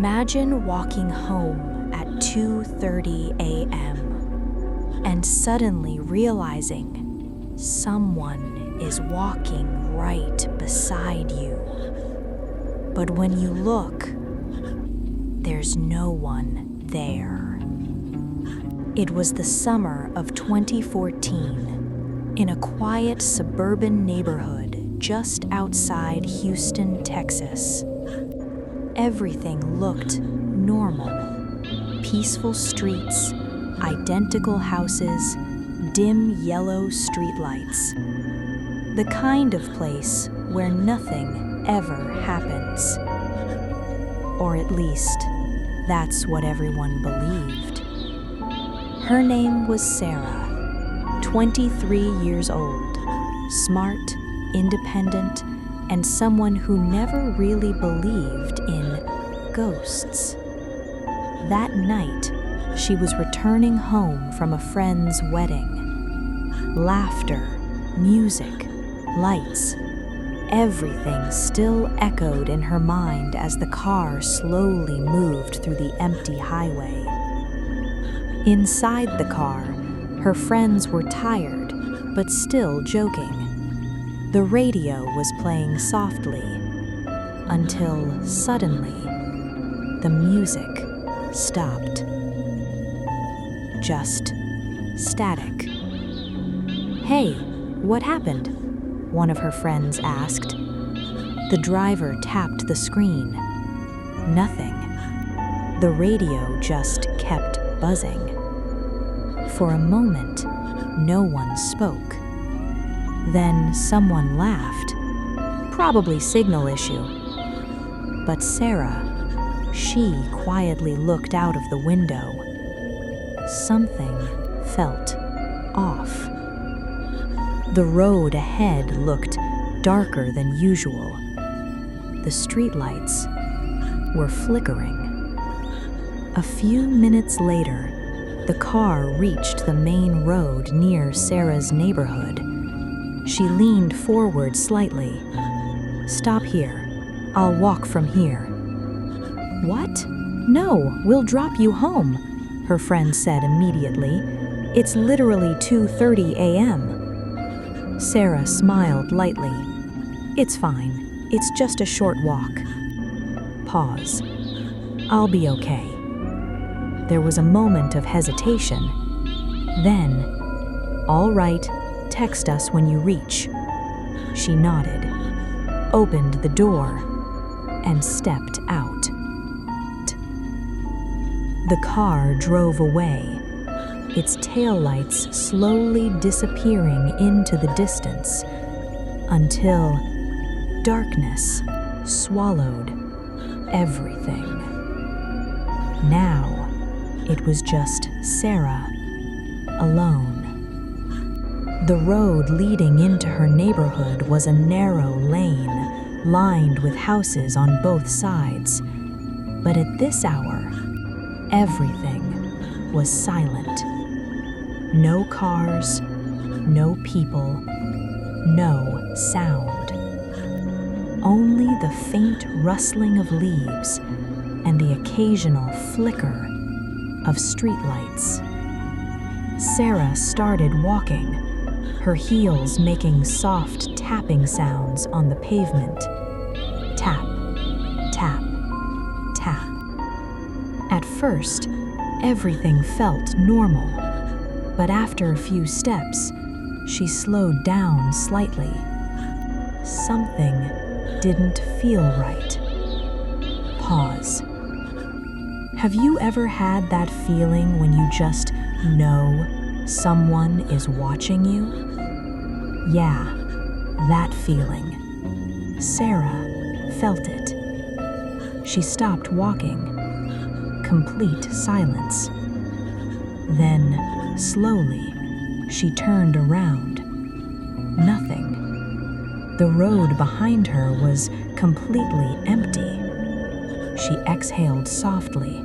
Imagine walking home at 2:30 a.m. and suddenly realizing someone is walking right beside you. But when you look, there's no one there. It was the summer of 2014 in a quiet suburban neighborhood just outside Houston, Texas. Everything looked normal. Peaceful streets, identical houses, dim yellow streetlights. The kind of place where nothing ever happens. Or at least, that's what everyone believed. Her name was Sarah, 23 years old, smart, independent, and someone who never really believed in ghosts. That night, she was returning home from a friend's wedding. Laughter, music, lights, everything still echoed in her mind as the car slowly moved through the empty highway. Inside the car, her friends were tired, but still joking. The radio was playing softly, until suddenly, the music stopped. Just static. "Hey, what happened?" one of her friends asked. The driver tapped the screen. Nothing. The radio just kept buzzing. For a moment, no one spoke. Then someone laughed. Probably signal issue. But Sarah, she quietly looked out of the window. Something felt off. The road ahead looked darker than usual. The streetlights were flickering. A few minutes later, the car reached the main road near Sarah's neighborhood. She leaned forward slightly. "Stop here. I'll walk from here." "What? No, we'll drop you home," her friend said immediately. "It's literally 2:30 a.m. Sarah smiled lightly. "It's fine. It's just a short walk." Pause. "I'll be okay." There was a moment of hesitation. Then, "All right, text us when you reach." She nodded, opened the door, and stepped out. The car drove away, its taillights slowly disappearing into the distance, until darkness swallowed everything. Now, it was just Sarah, alone. The road leading into her neighborhood was a narrow lane, lined with houses on both sides. But at this hour, everything was silent. No cars, no people, no sound. Only the faint rustling of leaves and the occasional flicker of streetlights. Sarah started walking, her heels making soft tapping sounds on the pavement. Tap, tap, tap. At first, everything felt normal, but after a few steps, she slowed down slightly. Something didn't feel right. Pause. Have you ever had that feeling when you just know someone is watching you? Yeah, that feeling. Sarah felt it. She stopped walking. Complete silence. Then, slowly, she turned around. Nothing. The road behind her was completely empty. She exhaled softly.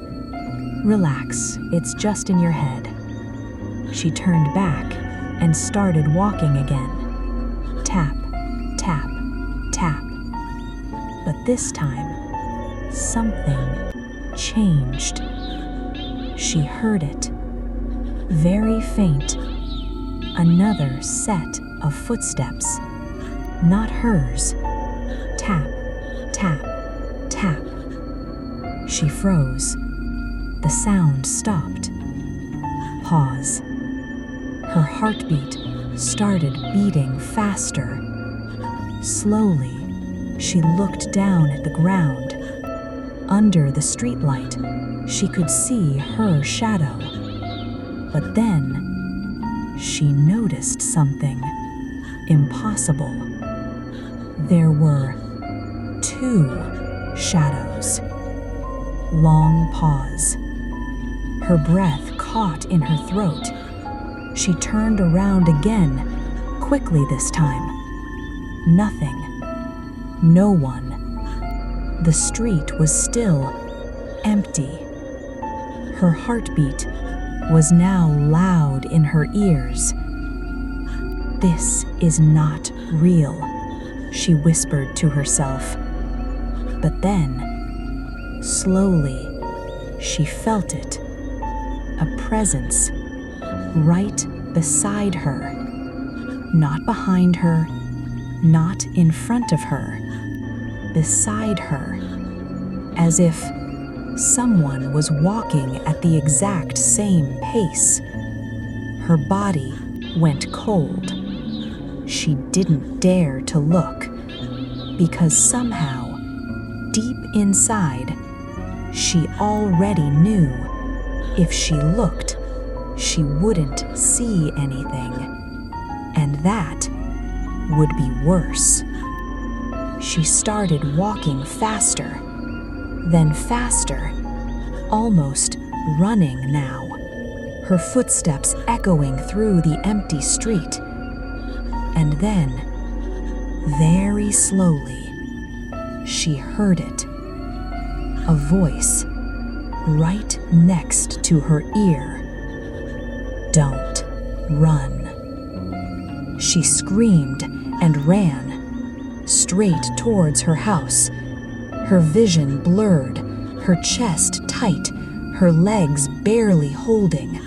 "Relax, it's just in your head." She turned back and started walking again. Tap, tap, tap. But this time, something changed. She heard it, very faint, another set of footsteps, not hers. Tap, tap, tap. She froze. The sound stopped. Pause. Her heartbeat started beating faster. Slowly, she looked down at the ground. Under the streetlight, she could see her shadow. But then, she noticed something impossible. There were 2 shadows. Long pause. Her breath caught in her throat. She turned around again, quickly this time. Nothing. No one. The street was still empty. Her heartbeat was now loud in her ears. "This is not real," she whispered to herself. But then, slowly, she felt it. A presence right beside her. Not behind her, not in front of her. Beside her, as if someone was walking at the exact same pace. Her body went cold. She didn't dare to look, because somehow, deep inside, she already knew if she looked, she wouldn't see anything, and that would be worse. She started walking faster, then faster, almost running now, her footsteps echoing through the empty street. And then, very slowly, she heard it. A voice right next to her ear. "Don't run." She screamed and ran, straight towards her house. Her vision blurred, her chest tight, her legs barely holding.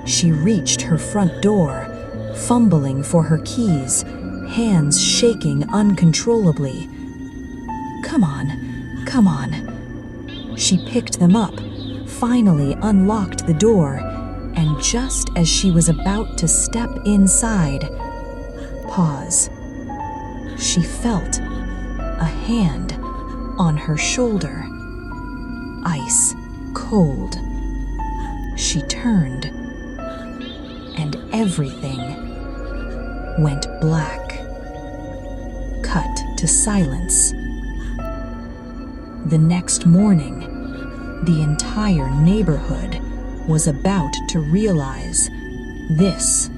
She reached her front door, fumbling for her keys, hands shaking uncontrollably. Come on. She picked them up, finally unlocked the door, and just as she was about to step inside, pause. She felt a hand on her shoulder, ice cold. She turned, and everything went black. Cut to silence. The next morning, the entire neighborhood was about to realize this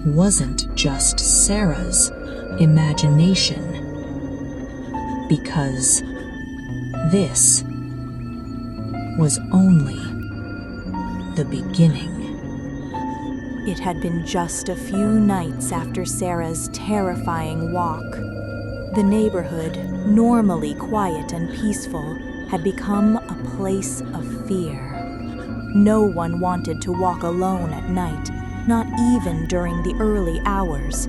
wasn't just Sarah's imagination, because this was only the beginning. It had been just a few nights after Sarah's terrifying walk. The neighborhood, normally quiet and peaceful, had become a place of fear. No one wanted to walk alone at night, not even during the early hours.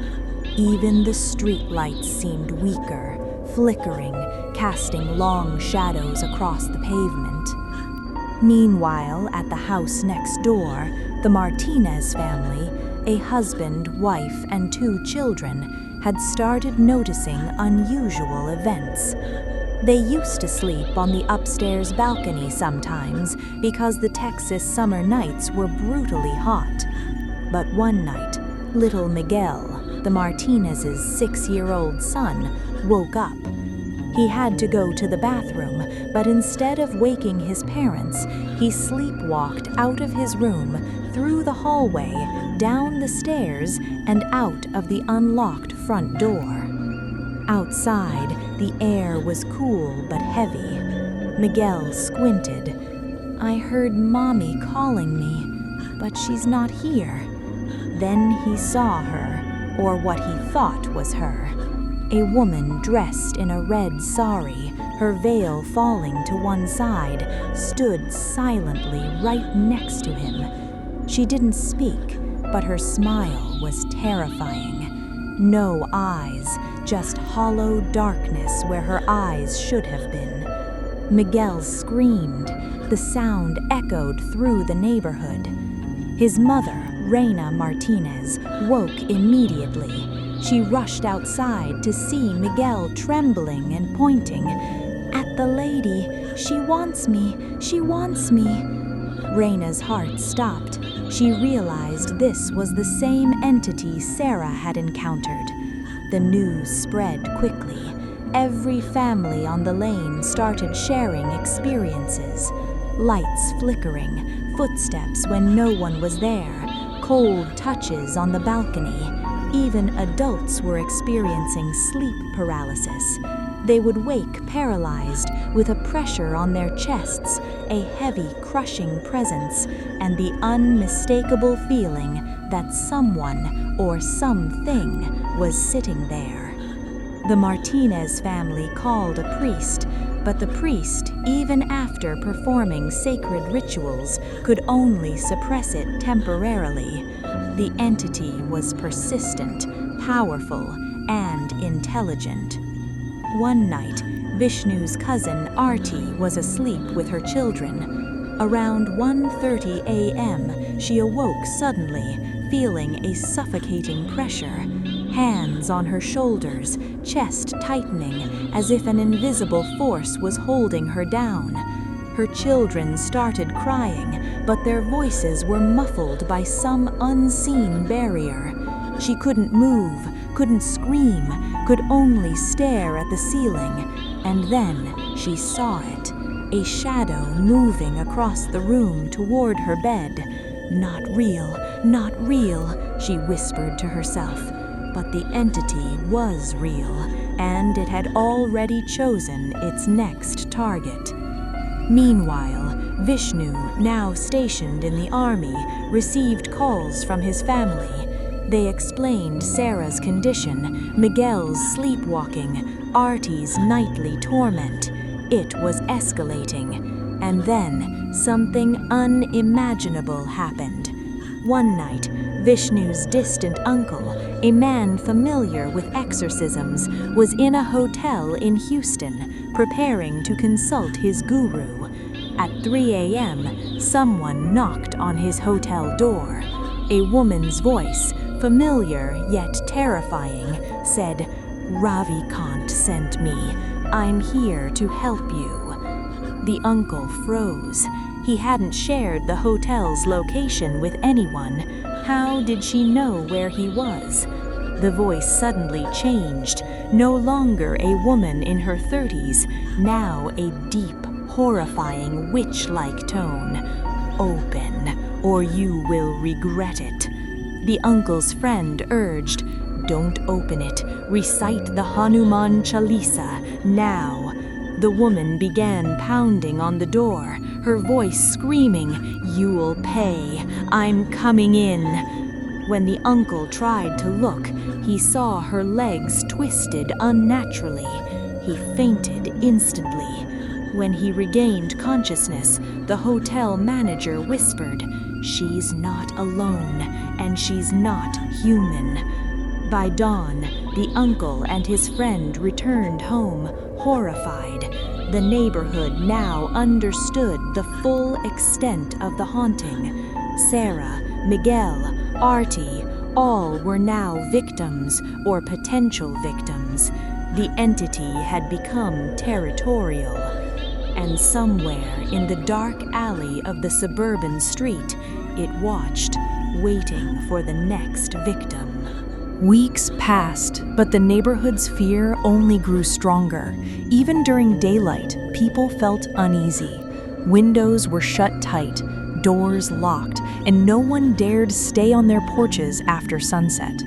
Even the street lights seemed weaker, flickering, casting long shadows across the pavement. Meanwhile, at the house next door, the Martinez family, a husband, wife, and 2 children, had started noticing unusual events. They used to sleep on the upstairs balcony sometimes because the Texas summer nights were brutally hot. But one night, little Miguel, the Martinez's 6-year-old son, woke up. He had to go to the bathroom, but instead of waking his parents, he sleepwalked out of his room, through the hallway, down the stairs, and out of the unlocked front door. Outside, the air was cool but heavy. Miguel squinted. "I heard Mommy calling me, but she's not here." Then he saw her, or what he thought was her. A woman dressed in a red saree, her veil falling to one side, stood silently right next to him. She didn't speak, but her smile was terrifying. No eyes, just hollow darkness where her eyes should have been. Miguel screamed. The sound echoed through the neighborhood. His mother, Reina Martinez, woke immediately. She rushed outside to see Miguel trembling and pointing. "At the lady. She wants me. She wants me." Reina's heart stopped. She realized this was the same entity Sarah had encountered. The news spread quickly. Every family on the lane started sharing experiences. Lights flickering, footsteps when no one was there, cold touches on the balcony. Even adults were experiencing sleep paralysis. They would wake paralyzed, with a pressure on their chests, a heavy, crushing presence, and the unmistakable feeling that someone or something was sitting there. The Martinez family called a priest, but the priest, even after performing sacred rituals, could only suppress it temporarily. The entity was persistent, powerful, and intelligent. One night, Vishnu's cousin Arti was asleep with her children. Around 1:30 a.m., she awoke suddenly, feeling a suffocating pressure. Hands on her shoulders, chest tightening, as if an invisible force was holding her down. Her children started crying, but their voices were muffled by some unseen barrier. She couldn't move, couldn't scream, could only stare at the ceiling, and then she saw it, a shadow moving across the room toward her bed. "Not real, not real," she whispered to herself. But the entity was real, and it had already chosen its next target. Meanwhile, Vishnu, now stationed in the army, received calls from his family. They explained Sarah's condition, Miguel's sleepwalking, Artie's nightly torment. It was escalating. And then something unimaginable happened. One night, Vishnu's distant uncle, a man familiar with exorcisms, was in a hotel in Houston, preparing to consult his guru. At 3 a.m., someone knocked on his hotel door. A woman's voice, familiar yet terrifying, said, "Ravikant sent me. I'm here to help you." The uncle froze. He hadn't shared the hotel's location with anyone. How did she know where he was? The voice suddenly changed, no longer a woman in her 30s, now a deep, horrifying, witch-like tone. "Open, or you will regret it." The uncle's friend urged, "Don't open it. Recite the Hanuman Chalisa, now." The woman began pounding on the door, her voice screaming, "You'll pay. I'm coming in." When the uncle tried to look, he saw her legs twisted unnaturally. He fainted instantly. When he regained consciousness, the hotel manager whispered, "She's not alone, and she's not human." By dawn, the uncle and his friend returned home, horrified. The neighborhood now understood the full extent of the haunting. Sarah, Miguel, Artie, all were now victims or potential victims. The entity had become territorial. And somewhere in the dark alley of the suburban street, it watched, waiting for the next victim. Weeks passed, but the neighborhood's fear only grew stronger. Even during daylight, people felt uneasy. Windows were shut tight, doors locked, and no one dared stay on their porches after sunset.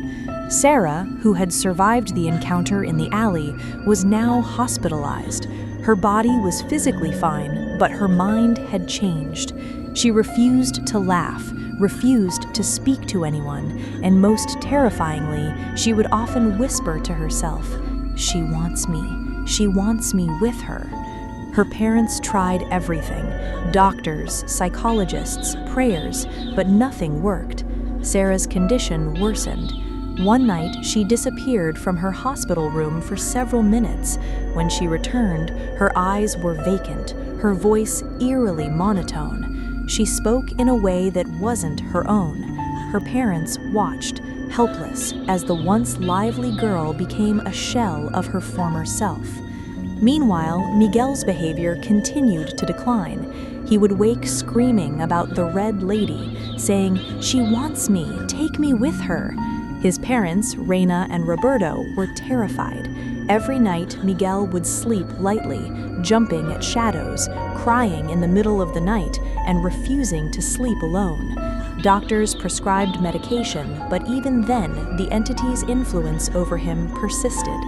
Sarah, who had survived the encounter in the alley, was now hospitalized. Her body was physically fine, but her mind had changed. She refused to laugh, refused to speak to anyone, and most terrifyingly, she would often whisper to herself, "She wants me. She wants me with her. Her parents tried everything, doctors, psychologists, prayers, but nothing worked. Sarah's condition worsened. One night, she disappeared from her hospital room for several minutes. When she returned, her eyes were vacant, her voice eerily monotone. She spoke in a way that wasn't her own. Her parents watched, helpless, as the once lively girl became a shell of her former self. Meanwhile, Miguel's behavior continued to decline. He would wake screaming about the Red Lady, saying, "She wants me, take me with her." His parents, Reina and Roberto, were terrified. Every night, Miguel would sleep lightly, jumping at shadows, crying in the middle of the night, and refusing to sleep alone. Doctors prescribed medication, but even then, the entity's influence over him persisted.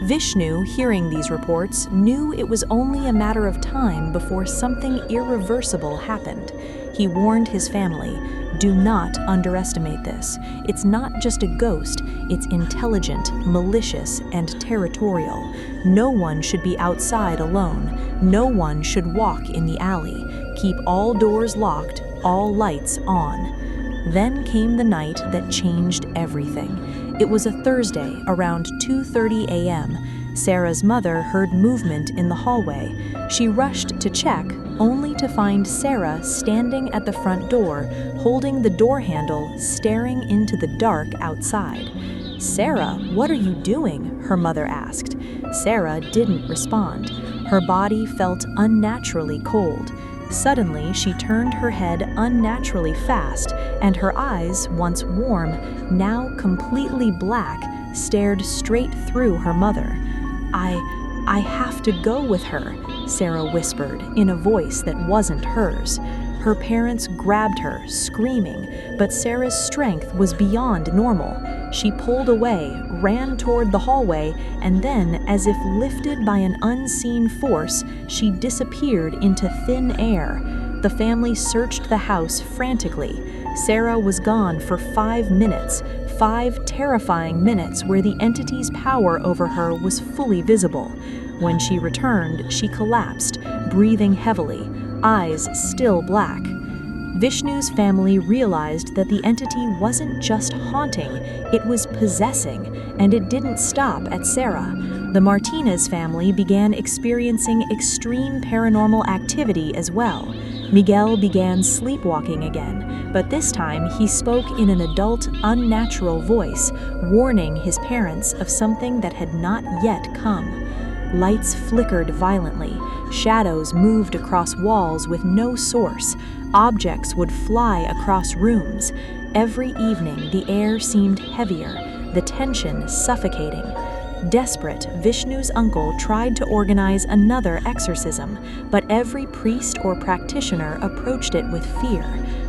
Vishnu, hearing these reports, knew it was only a matter of time before something irreversible happened. He warned his family, "Do not underestimate this. It's not just a ghost, it's intelligent, malicious, and territorial. No one should be outside alone. No one should walk in the alley. Keep all doors locked, all lights on." Then came the night that changed everything. It was a Thursday around 2:30 a.m. Sarah's mother heard movement in the hallway. She rushed to check, only to find Sarah standing at the front door, holding the door handle, staring into the dark outside. "Sarah, what are you doing?" her mother asked. Sarah didn't respond. Her body felt unnaturally cold. Suddenly, she turned her head unnaturally fast, and her eyes, once warm, now completely black, stared straight through her mother. I have to go with her," Sarah whispered in a voice that wasn't hers. Her parents grabbed her, screaming, but Sarah's strength was beyond normal. She pulled away, ran toward the hallway, and then, as if lifted by an unseen force, she disappeared into thin air. The family searched the house frantically. Sarah was gone for 5 minutes, 5 terrifying minutes where the entity's power over her was fully visible. When she returned, she collapsed, breathing heavily, eyes still black. Vishnu's family realized that the entity wasn't just haunting, it was possessing, and it didn't stop at Sarah. The Martinez family began experiencing extreme paranormal activity as well. Miguel began sleepwalking again, but this time he spoke in an adult, unnatural voice, warning his parents of something that had not yet come. Lights flickered violently, shadows moved across walls with no source, objects would fly across rooms. Every evening the air seemed heavier, the tension suffocating. Desperate, Vishnu's uncle tried to organize another exorcism, but every priest or practitioner approached it with fear.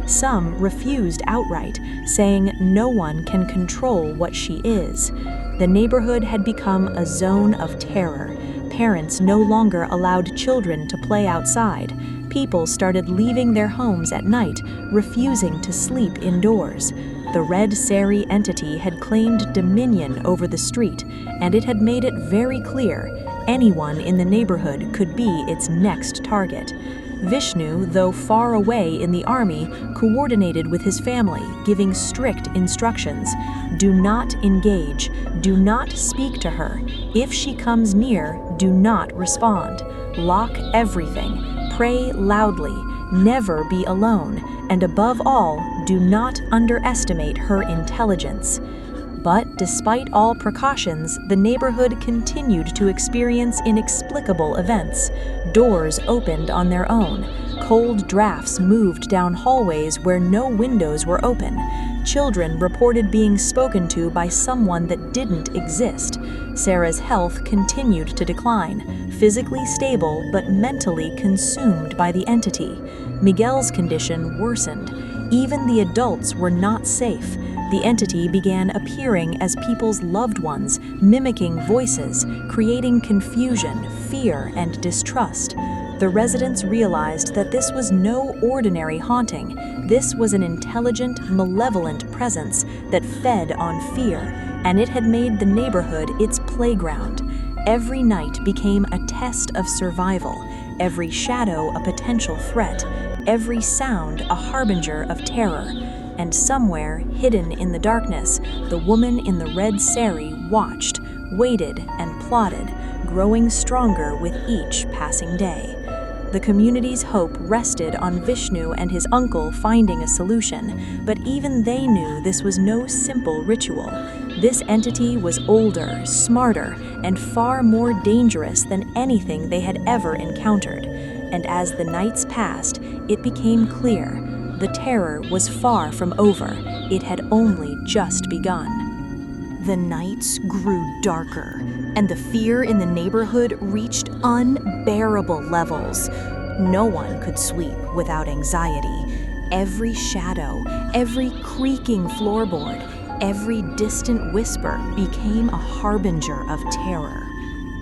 Some refused outright, saying no one can control what she is. The neighborhood had become a zone of terror. Parents no longer allowed children to play outside. People started leaving their homes at night, refusing to sleep indoors. The red saree entity had claimed dominion over the street, and it had made it very clear anyone in the neighborhood could be its next target. Vishnu, though far away in the army, coordinated with his family, giving strict instructions. Do not engage. Do not speak to her. If she comes near, do not respond. Lock everything. Pray loudly. Never be alone. And above all, do not underestimate her intelligence. But despite all precautions, the neighborhood continued to experience inexplicable events. Doors opened on their own. Cold drafts moved down hallways where no windows were open. Children reported being spoken to by someone that didn't exist. Sarah's health continued to decline, physically stable but mentally consumed by the entity. Miguel's condition worsened. Even the adults were not safe. The entity began appearing as people's loved ones, mimicking voices, creating confusion, fear, and distrust. The residents realized that this was no ordinary haunting. This was an intelligent, malevolent presence that fed on fear, and it had made the neighborhood its playground. Every night became a test of survival, every shadow a potential threat, every sound a harbinger of terror. And somewhere, hidden in the darkness, the woman in the red saree watched, waited, and plotted, growing stronger with each passing day. The community's hope rested on Vishnu and his uncle finding a solution, but even they knew this was no simple ritual. This entity was older, smarter, and far more dangerous than anything they had ever encountered. And as the nights passed, it became clear. The terror was far from over. It had only just begun. The nights grew darker, and the fear in the neighborhood reached unbearable levels. No one could sleep without anxiety. Every shadow, every creaking floorboard, every distant whisper became a harbinger of terror.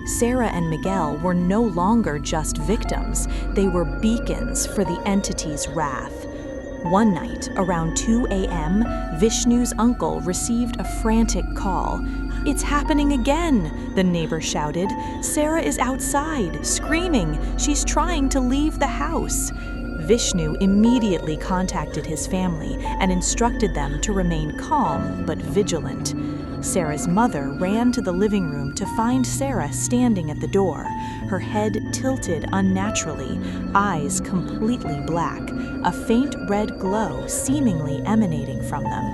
Sarah and Miguel were no longer just victims. They were beacons for the entity's wrath. One night, around 2 a.m., Vishnu's uncle received a frantic call. "It's happening again," the neighbor shouted. "Sarah is outside, screaming. She's trying to leave the house." Vishnu immediately contacted his family and instructed them to remain calm but vigilant. Sarah's mother ran to the living room to find Sarah standing at the door, her head tilted unnaturally, eyes completely black, a faint red glow seemingly emanating from them.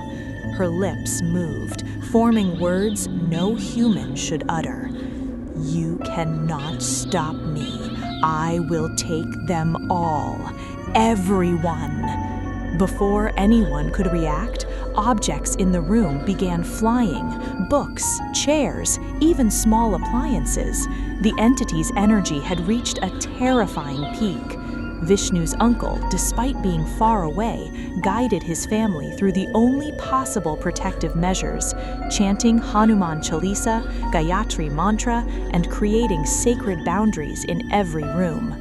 Her lips moved, forming words no human should utter. "You cannot stop me. I will take them all. Everyone." Before anyone could react, objects in the room began flying, books, chairs, even small appliances. The entity's energy had reached a terrifying peak. Vishnu's uncle, despite being far away, guided his family through the only possible protective measures, chanting Hanuman Chalisa, Gayatri mantra, and creating sacred boundaries in every room.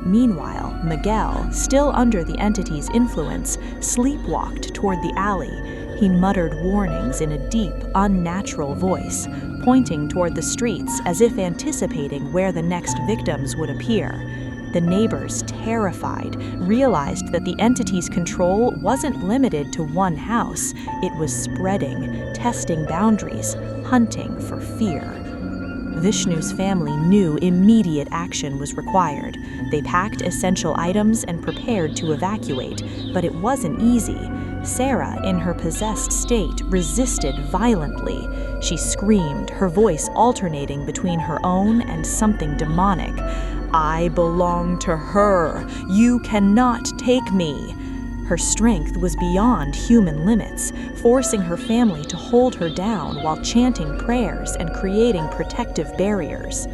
Meanwhile, Miguel, still under the entity's influence, sleepwalked toward the alley. He muttered warnings in a deep, unnatural voice, pointing toward the streets as if anticipating where the next victims would appear. The neighbors, terrified, realized that the entity's control wasn't limited to one house. It was spreading, testing boundaries, hunting for fear. Vishnu's family knew immediate action was required. They packed essential items and prepared to evacuate, but it wasn't easy. Sarah, in her possessed state, resisted violently. She screamed, her voice alternating between her own and something demonic. "I belong to her. You cannot take me." Her strength was beyond human limits, forcing her family to hold her down while chanting prayers and creating protective barriers.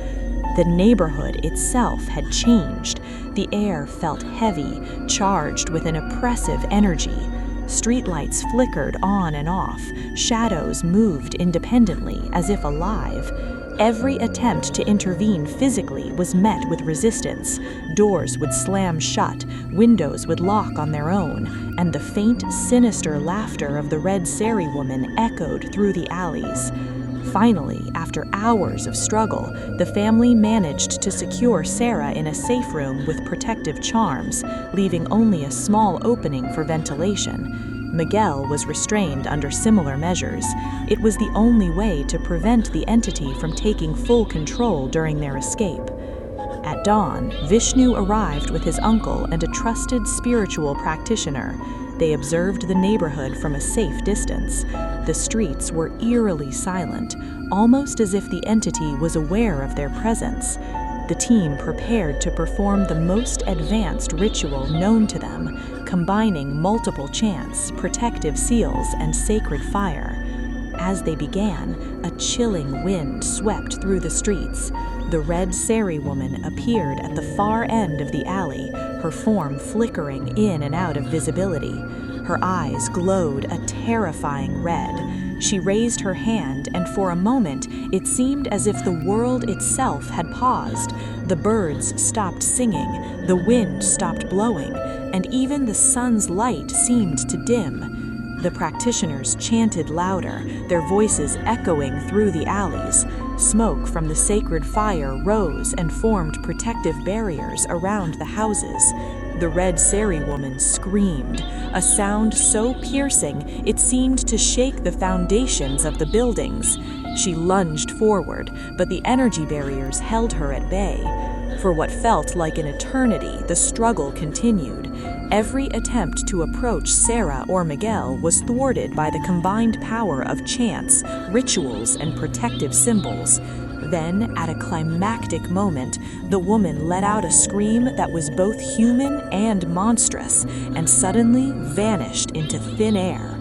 The neighborhood itself had changed. The air felt heavy, charged with an oppressive energy. Streetlights flickered on and off. Shadows moved independently, as if alive. Every attempt to intervene physically was met with resistance. Doors would slam shut, windows would lock on their own, and the faint, sinister laughter of the red saree woman echoed through the alleys. Finally, after hours of struggle, the family managed to secure Sarah in a safe room with protective charms, leaving only a small opening for ventilation. Miguel was restrained under similar measures. It was the only way to prevent the entity from taking full control during their escape. At dawn, Vishnu arrived with his uncle and a trusted spiritual practitioner. They observed the neighborhood from a safe distance. The streets were eerily silent, almost as if the entity was aware of their presence. The team prepared to perform the most advanced ritual known to them, combining multiple chants, protective seals, and sacred fire. As they began, a chilling wind swept through the streets. The red saree woman appeared at the far end of the alley, her form flickering in and out of visibility. Her eyes glowed a terrifying red. She raised her hand, and for a moment, it seemed as if the world itself had paused. The birds stopped singing, the wind stopped blowing, and even the sun's light seemed to dim. The practitioners chanted louder, their voices echoing through the alleys. Smoke from the sacred fire rose and formed protective barriers around the houses. The red saree woman screamed, a sound so piercing it seemed to shake the foundations of the buildings. She lunged forward, but the energy barriers held her at bay. For what felt like an eternity, the struggle continued. Every attempt to approach Sarah or Miguel was thwarted by the combined power of chants, rituals, and protective symbols. Then, at a climactic moment, the woman let out a scream that was both human and monstrous, and suddenly vanished into thin air.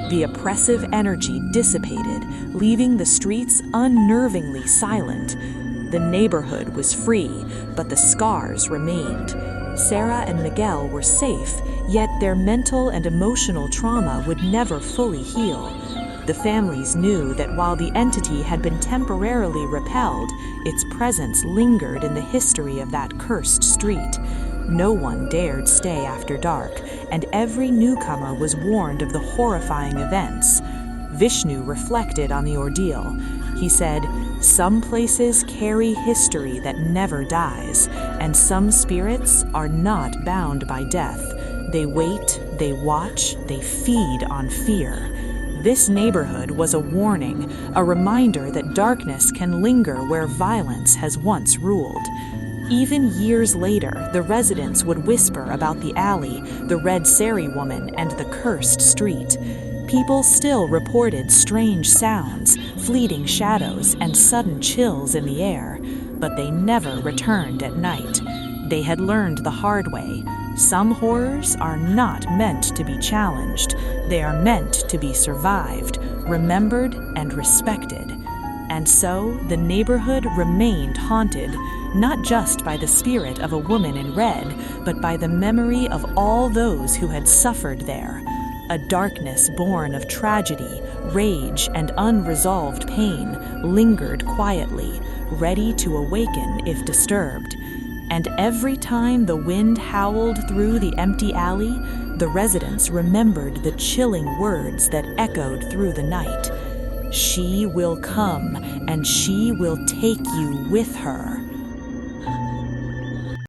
The oppressive energy dissipated, leaving the streets unnervingly silent. The neighborhood was free, but the scars remained. Sarah and Miguel were safe, yet their mental and emotional trauma would never fully heal. The families knew that while the entity had been temporarily repelled, its presence lingered in the history of that cursed street. No one dared stay after dark, and every newcomer was warned of the horrifying events. Vishnu reflected on the ordeal. He said, "Some places carry history that never dies, and some spirits are not bound by death. They wait, they watch, they feed on fear." This neighborhood was a warning, a reminder that darkness can linger where violence has once ruled. Even years later, the residents would whisper about the alley, the red saree woman, and the cursed street. People still reported strange sounds, fleeting shadows, and sudden chills in the air, but they never returned at night. They had learned the hard way. Some horrors are not meant to be challenged. They are meant to be survived, remembered, and respected. And so, the neighborhood remained haunted, not just by the spirit of a woman in red, but by the memory of all those who had suffered there. A darkness born of tragedy, rage, and unresolved pain lingered quietly, ready to awaken if disturbed. And every time the wind howled through the empty alley, the residents remembered the chilling words that echoed through the night. "She will come, and she will take you with her."